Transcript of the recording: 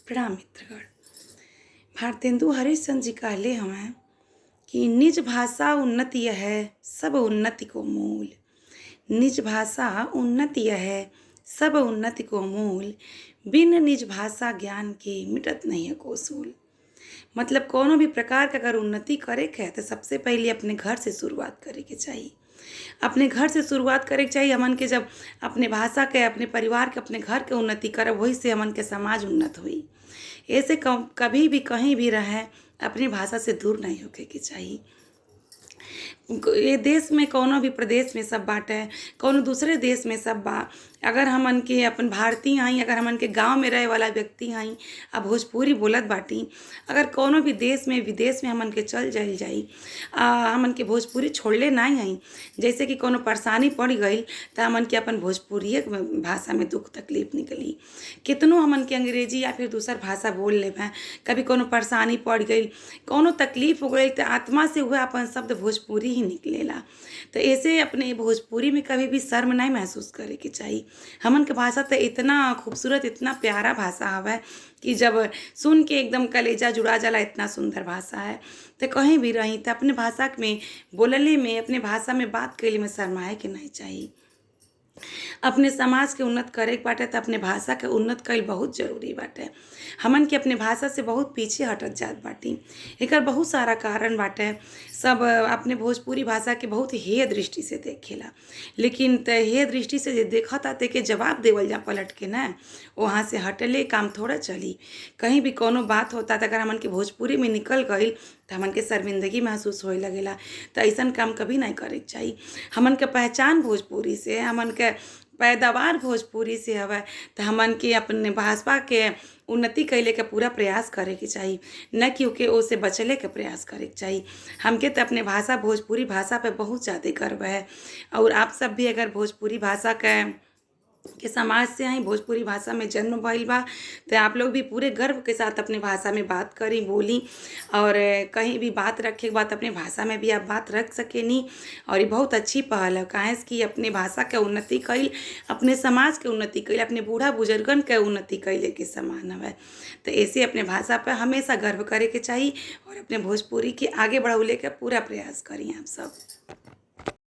प्रणाम मित्रगण। भारतेंदु हरिश्चंद्र जी कहले हमें कि निज भाषा उन्नति है सब उन्नति को मूल। निज भाषा उन्नति है सब उन्नति को मूल। बिन निज भाषा ज्ञान के मिटत नहीं है को सूल। मतलब कोनो भी प्रकार का अगर उन्नति करे के है तो सबसे पहले अपने घर से शुरुआत करे के चाहिए। अपने घर से शुरुआत करे के चाहिए। हमन के जब अपने भाषा के, अपने परिवार के, अपने घर के उन्नति करब, वही से हमन के समाज उन्नत हुई। ऐसे कभी भी कहीं भी रहें, अपनी भाषा से दूर नहीं होके के चाहिए। ये देश में कोनो भी प्रदेश में सब बाटे, कोनो दूसरे देश में सब बा। अगर हमन के अपन भारतीय हई, अगर हमन के गांव में रहे वाला व्यक्ति हई आ भोजपुरी बोलत बाटी, अगर कोनो भी देश में विदेश में हमन के चल जाइल जाई, हमन के भोजपुरी छोड़ले नहीं हई। जैसे कि कोनो परेशानी पड़ गई तो हमन के अपन भोजपुरी भाषा में दुख तकलीफ निकली। कितनों हमन के अंग्रेजी या फिर दूसर भाषा बोल ले हैं, कभी कोनो परेशानी पड़ गई, कोनो तकलीफ हो गई तो आत्मा से हुआ अपन शब्द भोजपुरी ही निकलेला। तो ऐसे अपने भोजपुरी में कभी भी शर्म नहीं महसूस करे के चाहिए। हमन के भाषा तो इतना खूबसूरत, इतना प्यारा भाषा हवे कि जब सुन के एकदम कलेजा जुड़ा जाला। इतना सुंदर भाषा है। तो कहीं भी रही तो अपने भाषा में बोलले में, अपने भाषा में बात कैले में शर्माए के नहीं चाहिए। अपने समाज के उन्नत करे के बाटे तो अपने भाषा के उन्नत कईल बहुत जरूरी बाटे। हमन के अपने भाषा से बहुत पीछे हटत जात बाटी। एकर बहुत सारा कारण बाटे। सब अपने भोजपुरी भाषा के बहुत हेय दृष्टि से देखेला, लेकिन त हेय दृष्टि से जे देखता ते के जवाब देवल जा पलट के ना, वहाँ से हटले काम थोड़ा चली। कहीं भी कोनो बात होता तो अगर हमन के भोजपुरी में निकल गई तो हमन के शर्मिंदगी महसूस होए लगेला। तो ऐसा काम कभी नहीं करे के चाहिए। हमन के पहचान भोजपुरी से, हमन के पैदावार भोजपुरी से हवे। तो हमन के अपने भाषा के उन्नति कैले के पूरा प्रयास करे के चाहिए, न कि ओके ओसे बचले के प्रयास करे के चाहिए। हमके तो अपने भाषा भोजपुरी भाषा पे बहुत ज़्यादा गर्व है। और आप सब भी अगर भोजपुरी भाषा के समाज से आई, भोजपुरी भाषा में जन्म भइल बा, तो आप लोग भी पूरे गर्व के साथ अपने भाषा में बात करी, बोली। और कहीं भी बात रखे के बाद अपने भाषा में भी आप बात रख सकेनी। और ये बहुत अच्छी पहल है। काहे कि अपने भाषा के उन्नति कईल, अपने समाज के उन्नति कईल, अपने बूढ़ा बुजुर्गन के उन्नति कैले के समान हवे। तो ऐसे अपने भाषा पर हमेशा गर्व करे के चाहिए और अपने भोजपुरी के आगे बढ़ौले के पूरा प्रयास करी आप सब।